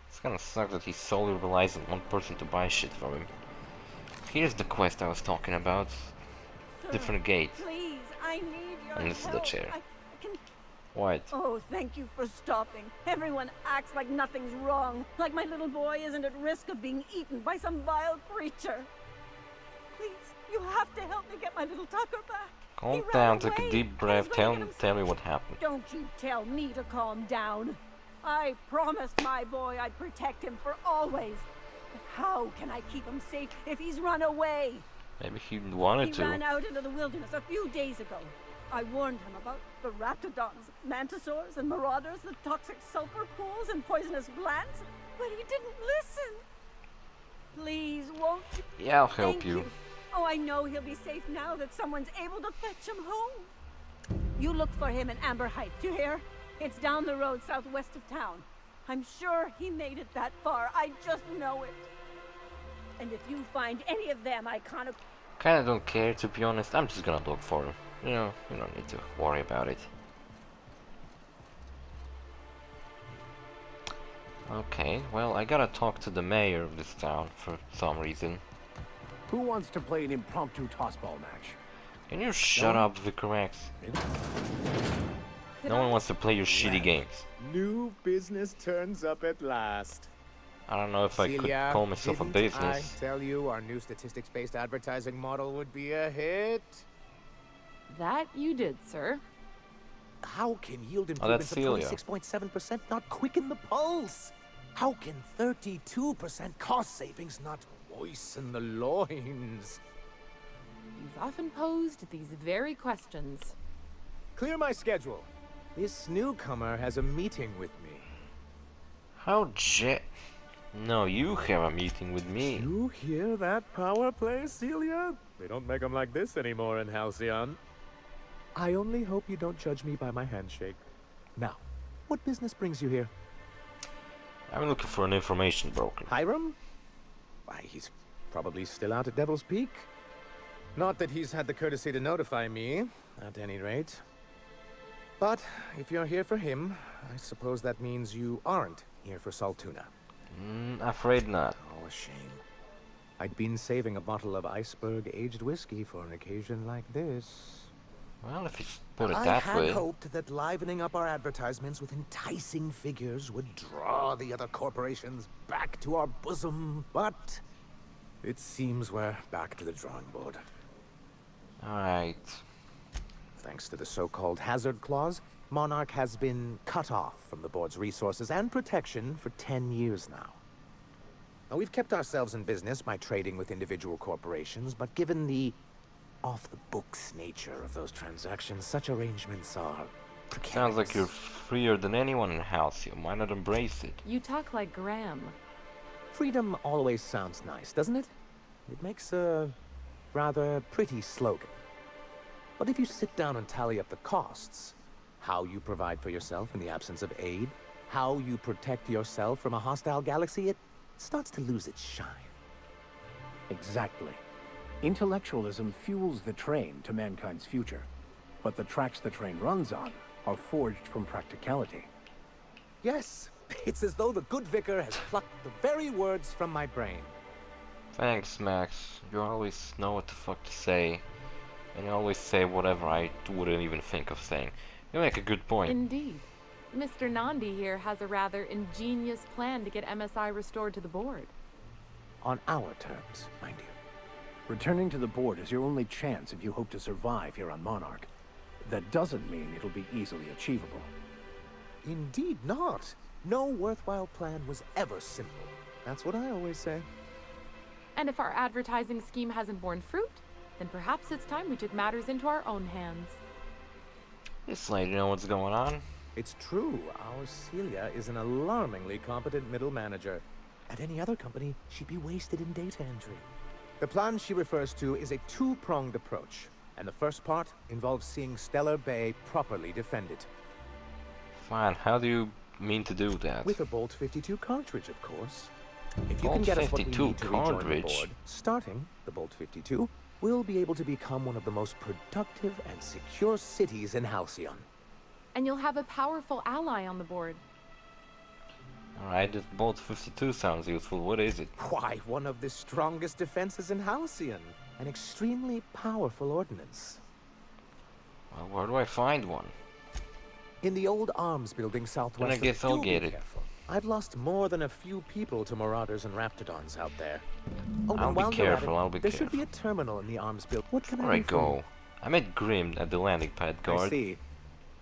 A: It's gonna suck that he solely relies on one person to buy shit from him. Here's the quest I was talking about.
L: Sir,
A: Different gate.
L: Please, I need your
A: And this is the
L: help.
A: chair.
L: I can...
A: What?
L: Oh, thank you for stopping. Everyone acts like nothing's wrong, like my little boy isn't at risk of being eaten by some vile creature. Please, you have to help me get my little Tucker back.
A: Calm down, take a deep breath, tell me what happened.
L: Don't you tell me to calm down. I promised my boy I'd protect him for always. But how can I keep him safe if he's run away?
A: Maybe he wanted to.
L: He ran out into the wilderness a few days ago. I warned him about the raptidons, mantisaurs, and marauders, the toxic sulfur pools, and poisonous plants, but he didn't listen. Please, won't you?
A: Yeah, I'll help
L: Thank
A: you.
L: Oh, I know he'll be safe now that someone's able to fetch him home. You look for him in Amber Heights, you hear? It's down the road southwest of town. I'm sure he made it that far. I just know it. And if you find any of them, I
A: Kinda don't care, to be honest. I'm just gonna look for him. You know, you don't need to worry about it. Okay, well, I gotta talk to the mayor of this town for some reason.
C: Who wants to play an impromptu tossball match?
A: Can you shut up, Vicarax? No one wants to play your shitty games.
D: New business turns up at last.
A: I don't know if I could call myself a business.
D: I tell you our new statistics-based advertising model would be a hit?
O: That you did, sir.
G: How can yield
A: that's
G: improvements of
A: Celia.
G: 26.7% not quicken the pulse? How can 32% cost savings not moisten the loins?
O: You've often posed these very questions.
D: Clear my schedule. This newcomer has a meeting with me.
A: How No, you have a meeting with me.
D: You hear that power play, Celia? They don't make them like this anymore in Halcyon. I only hope you don't judge me by my handshake. Now, what business brings you here?
A: I'm looking for an information broker.
D: Hiram? Why, he's probably still out at Devil's Peak. Not that he's had the courtesy to notify me, at any rate. But if you're here for him, I suppose that means you aren't here for Saltuna.
A: Afraid not.
D: Oh, a shame. I'd been saving a bottle of iceberg-aged whiskey for an occasion like this.
A: Well, if you put it that way.
G: I had hoped that livening up our advertisements with enticing figures would draw the other corporations back to our bosom, but
D: it seems we're back to the drawing board.
A: Alright.
G: Thanks to the so-called hazard clause, Monarch has been cut off from the board's resources and protection for 10 years now. Now, we've kept ourselves in business by trading with individual corporations, but given the off-the-books nature of those transactions, such arrangements are precarious.
A: Sounds like you're freer than anyone in Halcyon. Why not embrace it?
O: You talk like Graham.
G: Freedom always sounds nice, doesn't it? It makes a rather pretty slogan. But if you sit down and tally up the costs, how you provide for yourself in the absence of aid, how you protect yourself from a hostile galaxy, it starts to lose its shine.
C: Exactly. Intellectualism fuels the train to mankind's future, but the tracks the train runs on are forged from practicality.
D: Yes, it's as though the good vicar has plucked the very words from my brain.
A: Thanks, Max. You always know what the fuck to say. And you always say whatever I wouldn't even think of saying. You make a good point.
O: Indeed. Mr. Nandi here has a rather ingenious plan to get MSI restored to the board.
C: On our terms, mind you. Returning to the board is your only chance if you hope to survive here on Monarch. That doesn't mean it'll be easily achievable.
D: Indeed not. No worthwhile plan was ever simple. That's what I always say.
O: And if our advertising scheme hasn't borne fruit, then perhaps it's time we took matters into our own hands.
A: This lady know what's going on.
D: It's true. Our Celia is an alarmingly competent middle manager. At any other company, she'd be wasted in data entry. The plan she refers to is a two-pronged approach, and the first part involves seeing Stellar Bay properly defended.
A: Fine, how do you mean to do that?
D: With a Bolt 52 cartridge, of course. If you
A: Bolt
D: can get us what we
A: 52
D: need to rejoin the
A: cartridge?
D: board, starting the Bolt 52, we'll be able to become one of the most productive and secure cities in Halcyon.
O: And you'll have a powerful ally on the board.
A: Alright, this Bolt 52 sounds useful. What is it?
D: Why, one of the strongest defenses in Halcyon. An extremely powerful ordnance.
A: Well, where do I find one?
D: In the old arms building southwest.
A: Then I guess I'll get it.
D: Careful. I've lost more than a few people to Marauders and Raptidons out there. Oh,
A: I'll
D: and
A: be
D: while you're at
A: careful,
D: it,
A: I'll be
D: there
A: careful.
D: should be a terminal in the arms building. What can
A: Where
D: I
A: I
D: do for
A: go? I met Grim at the landing pad
D: you?
A: guard.
D: I see.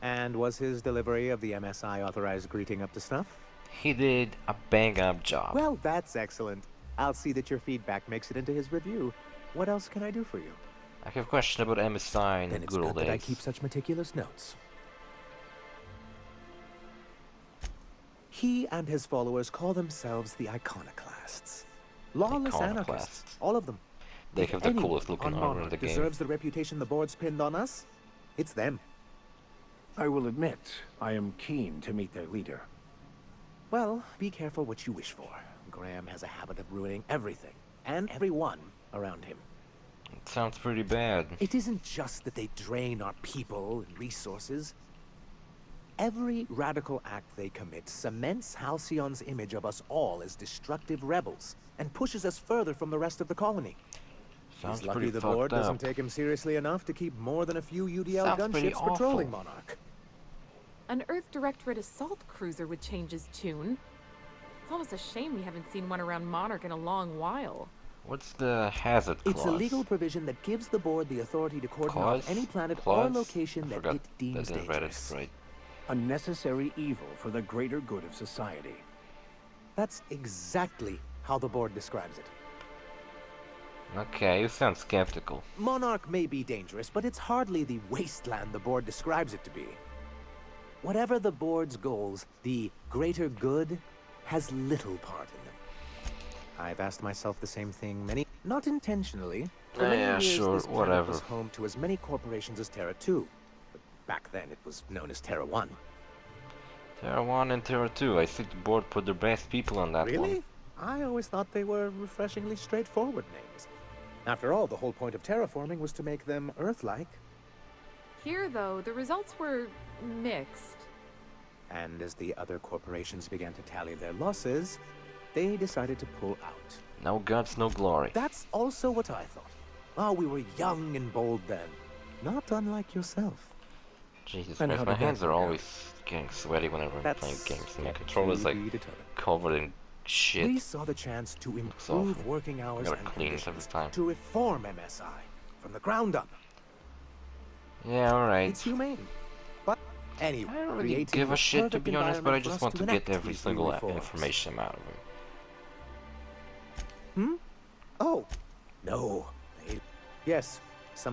D: And was his delivery of the MSI authorized greeting up to snuff?
A: He did a bang-up job.
D: Well, that's excellent. I'll see that your feedback makes it into his review. What else can I do for you?
A: I have a question about MSI
D: Then
A: and
D: it's
A: good old
D: good that I
A: days.
D: keep such meticulous notes. He and his followers call themselves the Iconoclasts. Lawless anarchists.
A: Iconoclasts.
D: All of them.
A: They
D: If
A: have the
D: anyone
A: coolest looking
D: on
A: armor in
D: Monarch
A: the game.
D: deserves the reputation the board's pinned on us, it's them.
C: I will admit, I am keen to meet their leader.
D: Well, be careful what you wish for. Graham has a habit of ruining everything, and everyone around him.
A: It sounds pretty bad.
D: It isn't just that they drain our people and resources. Every radical act they commit cements Halcyon's image of us all as destructive rebels, and pushes us further from the rest of the colony.
A: Sounds
D: He's lucky
A: pretty
D: the
A: fucked
D: board doesn't
A: up.
D: take him seriously enough to keep more than a few UDL
A: Sounds pretty
D: gunships patrolling
A: awful.
D: Monarch.
O: An Earth Directorate assault cruiser would change his tune. It's almost a shame we haven't seen one around Monarch in a long while.
A: What's the hazard clause?
D: It's a legal provision that gives the board the authority to cordon
A: Clause?
D: off any planet
A: Clause?
D: or location
A: I
D: that
A: forgot
D: it deems
A: that I read it
D: dangerous.
A: right.
C: A necessary evil for the greater good of society.
D: That's exactly how the board describes it.
A: Okay, you sound skeptical.
D: Monarch may be dangerous, but it's hardly the wasteland the board describes it to be. Whatever the board's goals, the greater good has little part in them. I've asked myself the same thing not intentionally. For many
A: Yeah,
D: years,
A: sure,
D: this planet
A: whatever.
D: was home to as many corporations as Terra 2. But back then, it was known as Terra 1.
A: Terra 1 and Terra 2, I think the board put their best people on that
D: Really?
A: one.
D: I always thought they were refreshingly straightforward names. After all, the whole point of terraforming was to make them Earth-like.
O: Here, though, the results were mixed.
D: And as the other corporations began to tally their losses, they decided to pull out.
A: No guts, no glory.
D: That's also what I thought. Oh, we were young and bold then. Not unlike yourself.
A: Jesus
D: And
A: Christ,
D: how
A: my
D: did that
A: hands are
D: work out?
A: always getting sweaty whenever I'm
D: That's
A: playing games, and the
D: yet
A: controller's
D: to
A: like
D: be determined.
A: covered in shit.
D: We saw the chance to
A: awful.
D: improve working hours
A: Gotta
D: and
A: clean it every
D: conditions,
A: time.
D: to reform MSI from the ground up.
A: Yeah, alright.
D: It's humane. But anyway,
A: I don't really
D: creating
A: give a
D: the
A: shit, to
D: perfect
A: be honest, but I
D: environment for
A: just
D: us
A: want to get
D: enact
A: every
D: these
A: single
D: reforms.
A: information out of him.
D: Oh, no. Yes,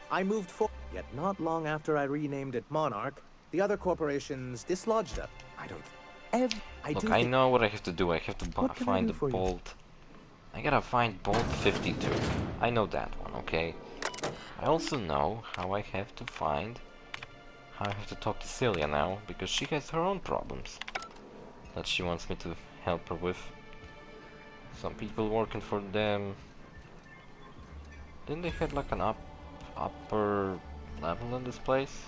D: I moved forward, yet not long after I renamed it Monarch, the other corporations dislodged it.
A: Look, I know what I have to do. I have to
D: What can I
A: find
D: do
A: the
D: for you?
A: bolt. I gotta find bolt 52. I know that one, okay? I also know how I have to talk to Celia now, because she has her own problems that she wants me to help her with. Some people working for them. Didn't they have like an upper level in this place?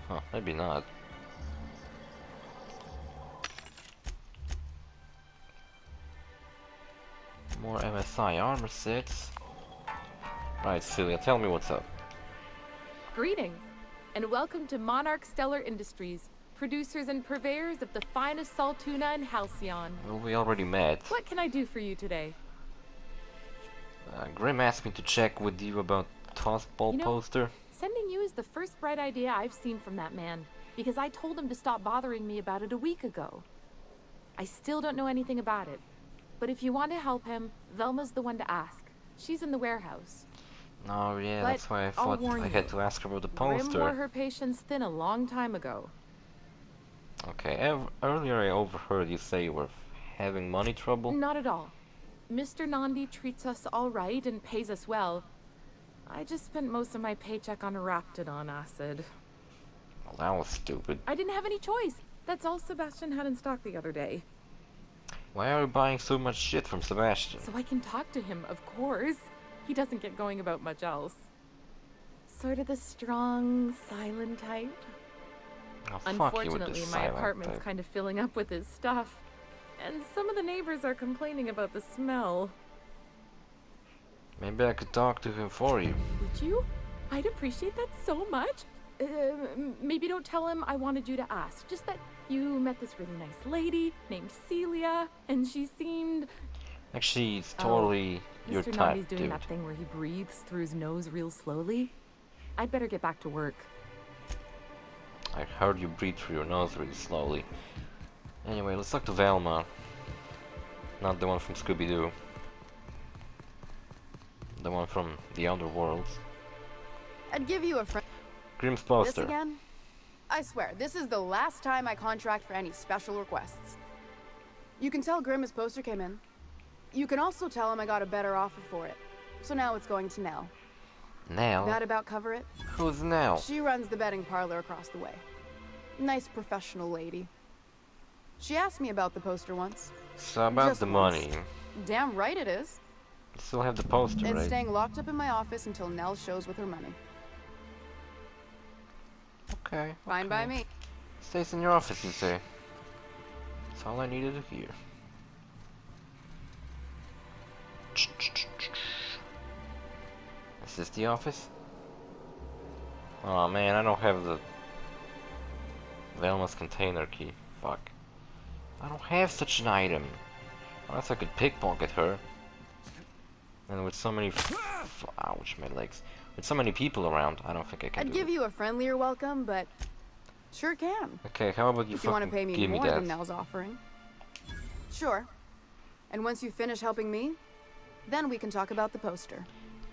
A: Huh, maybe not. More MSI armor sets. Right, Celia, tell me what's up.
O: Greetings, and welcome to Monarch Stellar Industries, producers and purveyors of the finest salt tuna in Halcyon.
A: Well, we already met.
O: What can I do for you today?
A: Grim asked me to check with you about tossball poster.
O: Sending you is the first bright idea I've seen from that man, because I told him to stop bothering me about it a week ago. I still don't know anything about it, but if you want to help him, Velma's the one to ask. She's in the warehouse.
A: Oh yeah,
O: But
A: that's why I thought I had to ask her about the
O: Grim
A: poster.
O: wore her patience thin a long time ago.
A: Okay, earlier I overheard you say you were having money trouble.
O: Not at all. Mr. Nandi treats us all right and pays us well. I just spent most of my paycheck on Raptidon acid.
A: Well, that was stupid.
O: I didn't have any choice. That's all Sebastian had in stock the other day.
A: Why are you buying so much shit from Sebastian?
O: So I can talk to him, of course. He doesn't get going about much else. Sort of the strong, silent type.
A: Oh, fuck you with the
O: Unfortunately, my
A: silent
O: apartment's
A: type.
O: kind of filling up with his stuff. And some of the neighbors are complaining about the smell.
A: Maybe I could talk to him for you.
O: Would you? I'd appreciate that so much. Maybe don't tell him I wanted you to ask. Just that you met this really nice lady named Celia, and she seemed...
A: Actually, it's totally your
O: Mr.
A: type,
O: Nandi's doing
A: dude.
O: that thing where he breathes through his nose real slowly. I'd better get back to work.
A: I heard you breathe through your nose really slowly. Anyway, let's talk to Velma. Not the one from Scooby-Doo. The one from the Outer Worlds.
I: I'd give you a friend.
A: Grimm's
I: This
A: poster.
I: again? I swear, this is the last time I contract for any special requests. You can tell Grimm his poster came in. You can also tell him I got a better offer for it. So now it's going to Nell.
A: Nell?
I: That about cover it?
A: Who's Nell?
I: She runs the betting parlor across the way. Nice professional lady. She asked me about the poster once.
A: So about
I: Just
A: the
I: once.
A: money.
I: Damn right it is.
A: You still have the poster,
I: It's
A: right?
I: staying locked up in my office until Nell shows with her money.
A: Okay.
I: Fine by me.
A: Stays in your office, you say. That's all I needed to hear. Is this the office? Oh man, I don't have the Velma's container key. Fuck. I don't have such an item. Unless I could pickpocket her. And with so many... ouch, my legs. With so many people around, I don't think I can
I: I'd
A: do
I: give
A: it.
I: you a friendlier welcome, but sure can.
A: Okay, how about you
I: If you want to
A: fucking
I: pay me
A: give me
I: more
A: that?
I: than Nell's offering. Sure. And once you finish helping me, then we can talk about the poster.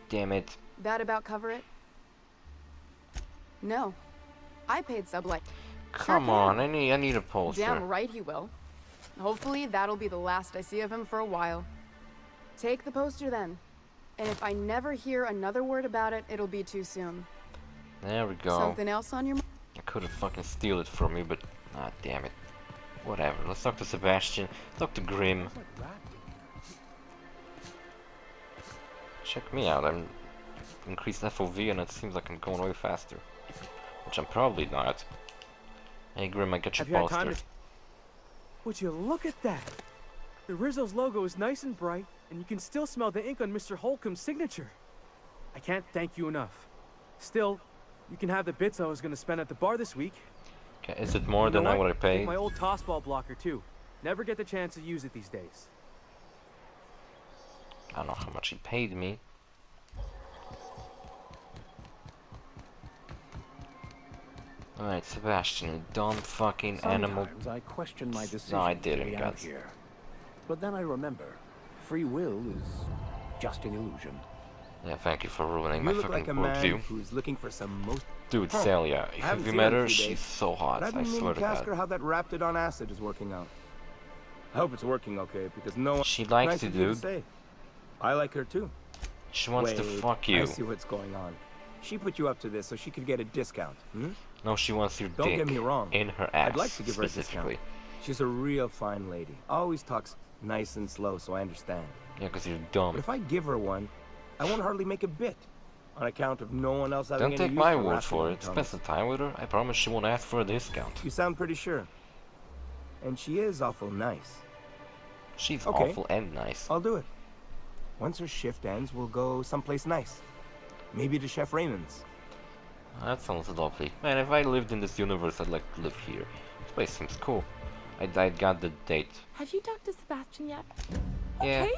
A: Damn it.
I: That about cover it? No. I paid Sublight.
A: Come on, I need a poster.
I: Damn right he will. Hopefully that'll be the last I see of him for a while. Take the poster then. And if I never hear another word about it, it'll be too soon.
A: There we go.
I: Something else on your mind?
A: I could have fucking steal it from you, but damn it. Whatever. Let's talk to Sebastian. Talk to Grimm. Check me out. I'm increased FOV and it seems like I'm going way faster. Which I'm probably not. Hey Grimm, I got your
B: Have you had time
A: poster.
B: to... Would you look at that? The Rizzo's logo is nice and bright, and you can still smell the ink on Mr. Holcomb's signature. I can't thank you enough. Still, you can have the bits I was going to spend at the bar this week.
A: Okay, is it more
B: You know
A: than what I
B: Take
A: paid?
B: my old tossball blocker too. Never get the chance to use it these days.
A: I don't know how much he paid me. Alright, Sebastian, you dumb fucking animal.
C: Sometimes I question my decision
A: No, I
C: to
A: didn't,
C: be out
A: guys.
C: here. But then I remember, free will is just an illusion.
A: Yeah, thank you for ruining
N: You
A: my
N: look
A: fucking
N: like a man
A: worldview.
N: who's looking for some most...
A: Dude,
N: Huh.
A: Celia,
N: I
A: have
N: haven't
A: you
N: seen
A: met
N: her in
A: her?
N: a few
A: She's
N: days.
A: so hot,
N: But I've
A: I
N: been
A: swear
N: meaning
A: to
N: to ask her
A: God.
N: how that Raptidon acid is working out. I hope it's working okay, because no one...
A: She likes
N: nice
A: you,
N: of you to
A: dude.
N: say. I like her too.
A: She wants to
N: Wait,
A: fuck you.
N: I see what's going on. She put you up to this so she could get a discount, hmm?
A: No, she wants your
N: Don't
A: dick
N: get me wrong.
A: in her ass,
N: I'd like to give her a
A: specifically.
N: discount. She's a real fine lady. Always talks nice and slow, so I understand.
A: Yeah, because you're dumb.
N: But if I give her one, I won't hardly make a bit. On account of no one else having
A: Don't
N: any
A: take
N: use
A: my
N: for
A: word for
N: Raptidon
A: it.
N: tongues.
A: Spend some time with her. I promise she won't ask for a discount.
N: You sound pretty sure. And she is awful nice.
A: She's
N: Okay.
A: awful and nice.
N: I'll do it. Once her shift ends, we'll go someplace nice. Maybe to Chef Raymond's.
A: That sounds lovely. Man, if I lived in this universe, I'd like to live here. place seems cool. I got the date.
O: Have you talked to Sebastian yet?
A: Yeah.
O: Okay,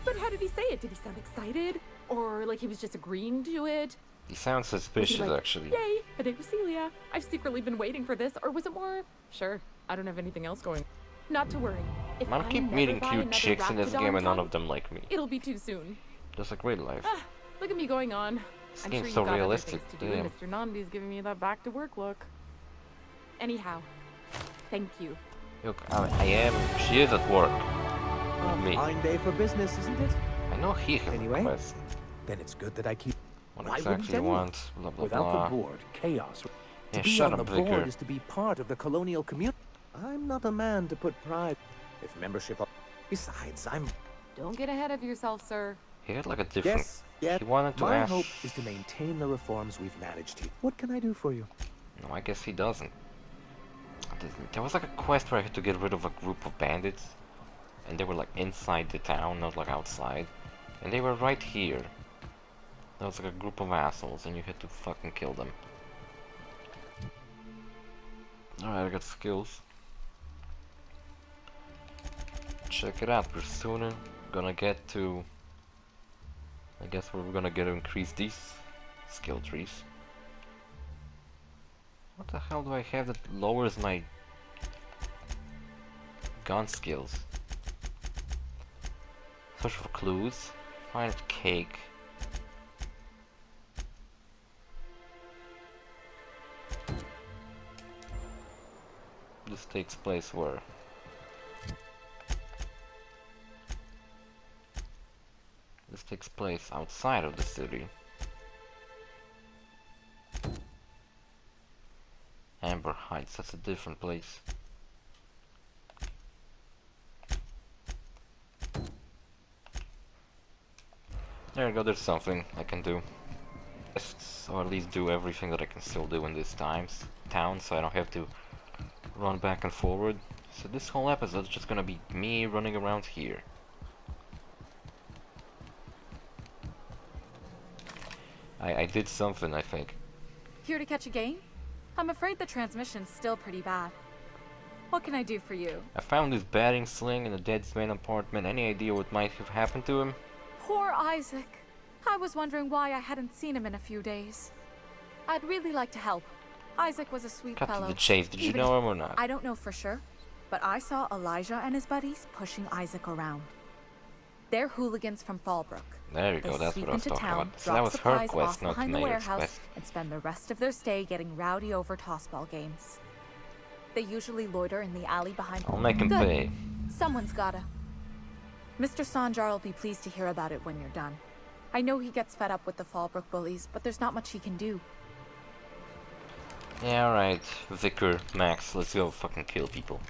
O: but how did he say it? Did he sound excited? Or like he was just agreeing to it?
A: He sounds
O: Was
A: suspicious,
O: he like,
A: actually.
O: Yay, a date with Celia. I've secretly been waiting for this. Or was it more, sure, I don't have anything else going. Not to worry. If
A: I
O: I
A: keep
O: never
A: meeting
O: buy
A: cute
O: another
A: chicks in this
O: Raptidon
A: game and none
O: tongue,
A: of them like me.
O: it'll be too soon.
A: Just like real life.
O: Ah, look at me going on.
A: This
O: I'm
A: game's
O: sure you
A: so
O: got
A: realistic,
O: other things to do, and
A: damn.
O: Mr. Nandi's giving me that back to work look. Anyhow, thank you.
A: Look, I am. She is at work. With me.
C: Fine day for business, isn't it?
A: I know he has
C: Anyway,
A: a quest.
C: then it's good that I keep.
A: What
C: Why
A: exactly
C: wouldn't
A: you
C: anyone?
A: want? Blah blah
C: Without
A: blah.
C: the board, chaos.
A: Yeah,
C: To be
A: shut
C: on
A: up,
C: the board
A: Vicar.
C: is to be part of the colonial community. I'm not a man to put pride. If membership. Besides, I'm.
O: Don't get ahead of yourself, sir.
A: He had like a different.
C: Yes. Yet.
A: He wanted to
C: My
A: ask.
C: hope is to maintain the reforms we've managed here. What can I do for you?
A: No, I guess he doesn't. There was like a quest where I had to get rid of a group of bandits, and they were like inside the town, not like outside, and they were right here. There was like a group of assholes, and you had to fucking kill them. Alright, I got skills. Check it out, we're soon gonna get to... I guess we're gonna get to increase these skill trees. What the hell do I have that lowers my gun skills? Search for clues. Find cake. This takes place where? This takes place outside of the city. Amber Heights, that's a different place. There we go, there's something I can do. Or at least do everything that I can still do in this town, so I don't have to run back and forward. So this whole episode is just gonna be me running around here. I did something, I think.
K: Here to catch a game? I'm afraid the transmission's still pretty bad. What can I do for you?
A: I found this batting sling in the dead's main apartment. Any idea what might have happened to him?
K: Poor Isaac. I was wondering why I hadn't seen him in a few days. I'd really like to help. Isaac was a sweet
A: Cut to
K: fellow.
A: the chase. Did you
K: Even
A: know
K: if-
A: him or not?
K: I don't know for sure, but I saw Elijah and his buddies pushing Isaac around. They're hooligans from Fallbrook.
A: There we
K: They
A: go, that's
K: sweep
A: what I was
K: into
A: talking
K: town,
A: about. So
K: drop
A: that was her
K: supplies
A: quest,
K: off
A: not the
K: behind the
A: mayor's
K: warehouse,
A: quest.
K: and spend the rest of their stay getting rowdy over tossball games. They usually loiter in the alley behind.
A: I'll make him
K: Good.
A: pay.
K: Someone's gotta. Mr. Sanjar will be pleased to hear about it when you're done. I know he gets fed up with the Fallbrook bullies, but there's not much he can do.
A: Yeah, alright. Vicar, Max, let's go fucking kill people.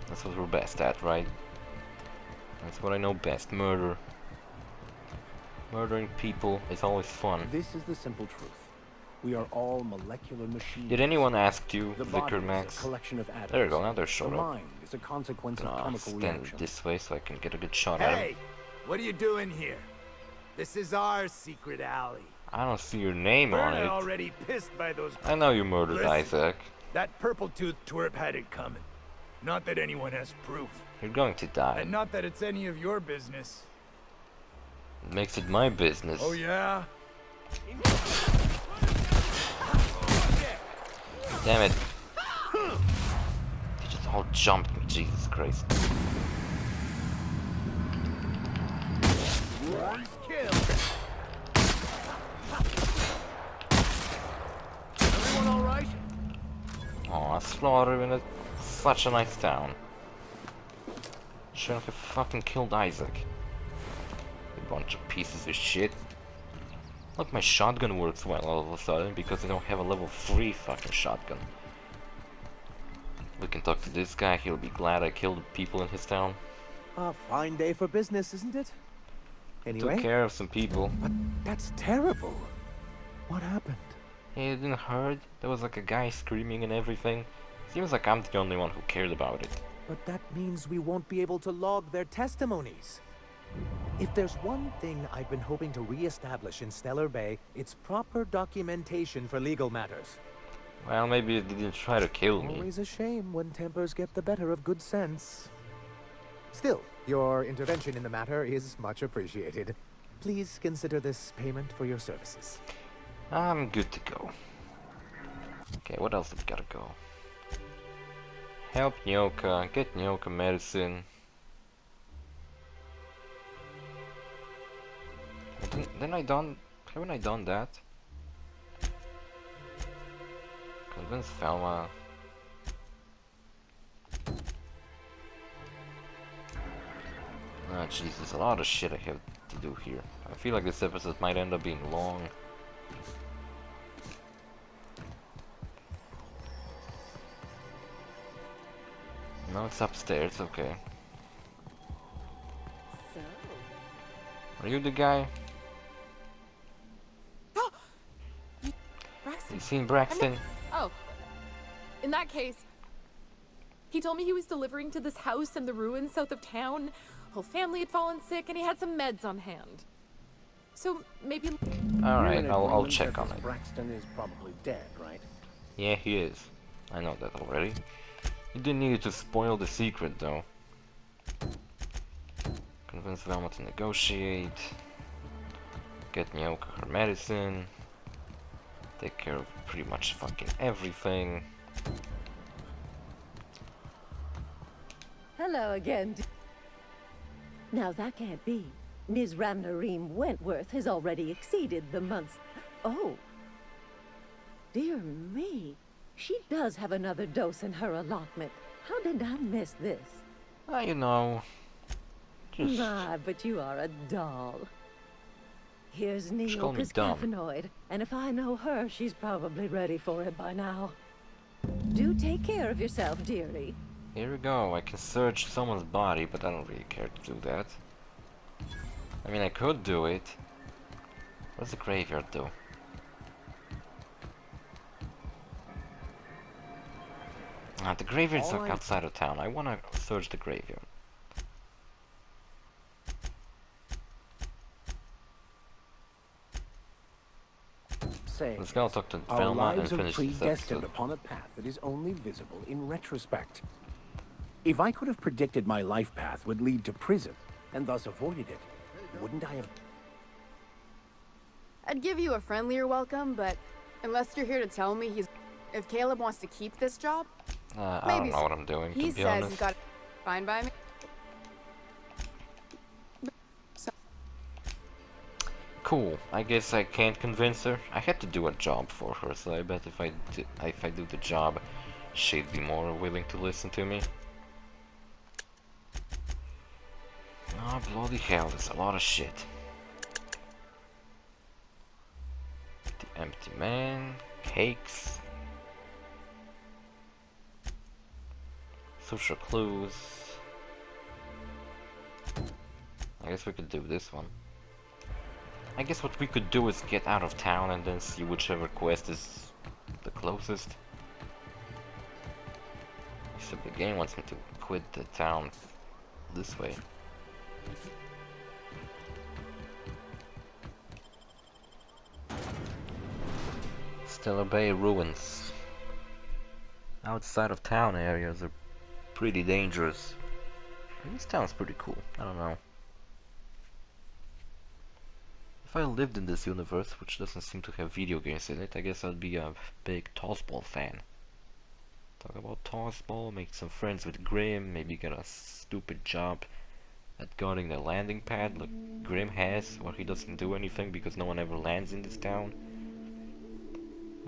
A: That's what we're best at, right? That's what I know best. Murder. Murdering people is always fun.
C: This is the simple truth. We are all molecular machines.
A: Did anyone ask you,
C: The
A: Vicar
C: body
A: Max?
C: is a collection of atoms.
A: There you go, now they're
C: The
A: showed up.
C: mind is a consequence of
A: Gonna
C: chemical
A: stand
C: reaction.
A: this way so I can get a good shot at him.
P: Hey, what are you doing here? This is our secret alley.
A: I don't see your name on
P: We're
A: it.
P: already pissed by those.
A: I know you murdered
P: Listen,
A: Isaac.
P: That purple-toothed twerp had it coming. Not that anyone has proof.
A: You're going to die.
P: And not that it's any of your business.
A: It makes it my business.
P: Oh, yeah?
A: Damn it. They just all jumped me, Jesus Christ.
P: One's killed. Everyone all right?
A: Aw, slaughter in such a nice town. Shouldn't have fucking killed Isaac. A bunch of pieces of shit. Look, my shotgun works well all of a sudden because I don't have a level 3 fucking shotgun. We can talk to this guy, he'll be glad I killed people in his town.
C: A fine day for business, isn't it? Anyway.
A: Took care of some people.
C: But that's terrible. What happened?
A: Hey, you didn't heard? There was like a guy screaming and everything. Seems like I'm the only one who cared about it.
C: But that means we won't be able to log their testimonies. If there's one thing I've been hoping to re-establish in Stellar Bay, it's proper documentation for legal matters.
A: Well, maybe it didn't try to kill me.
D: Always a shame when tempers get the better of good sense. Still, your intervention in the matter is much appreciated. Please consider this payment for your services.
A: I'm good to go. Okay, what else have we gotta go? Help Nyoka, get Nyoka medicine. Haven't I done that? Convince Velma. Ah, jeez, there's a lot of shit I have to do here. I feel like this episode might end up being long. No, it's upstairs, okay.
L: So?
A: Are you the guy?
O: Braxton.
A: You seen Braxton?
O: Oh. In that case, he told me he was delivering to this house in the ruins south of town. Whole family had fallen sick and he had some meds on hand. So maybe...
A: Alright, I'll check on it.
C: Braxton is probably dead, right?
A: Yeah, he is. I know that already. You didn't need to spoil the secret, though. Convince Velma to negotiate. Get Nyoka her medicine. Take care of pretty much fucking everything.
L: Hello again. Now that can't be. Ms. Ramnarine Wentworth has already exceeded the month's... Oh. Dear me. She does have another dose in her allotment. How did I miss this?
A: You know... Just...
L: My, but you are a doll. Here's
A: call me
L: Neopa's
A: dumb.
L: caffeinoid, and if I know her, she's probably ready for it by now. Do take care of yourself, dearie.
A: Here we go. I can search someone's body, but I don't really care to do that. I mean, I could do it. What does the graveyard do? The graveyard's like outside of town. I wanna search the graveyard. Let's go talk to
C: Our
A: Velma and
C: lives are
A: finish this
C: predestined
A: episode.
C: upon a path that is only visible in retrospect. If I could have predicted my life path would lead to prison, and thus avoided it, wouldn't I have...
I: I'd give you a friendlier welcome, but unless you're here to tell me if Caleb wants to keep this job,
A: I don't know what I'm doing,
I: he
A: to be
I: says
A: honest.
I: he's got fine by me.
A: Cool. I guess I can't convince her. I had to do a job for her, so I bet if I do the job, she'd be more willing to listen to me. Oh, bloody hell, there's a lot of shit. The empty man, cakes, social clues. I guess we could do this one. I guess what we could do is get out of town and then see whichever quest is the closest. Except the game wants me to quit the town this way. Stellat Bay ruins. Outside of town areas are pretty dangerous. This town's pretty cool. I don't know. If I lived in this universe, which doesn't seem to have video games in it, I guess I'd be a big Tossball fan. Talk about Tossball, make some friends with Grim, maybe get a stupid job at guarding the landing pad like Grim has, where he doesn't do anything because no one ever lands in this town.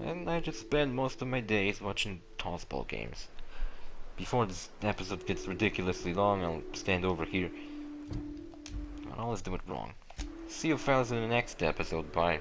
A: And I just spend most of my days watching Tossball games. Before this episode gets ridiculously long, I'll stand over here. I'll always do it wrong. See you fellas in the next episode, bye.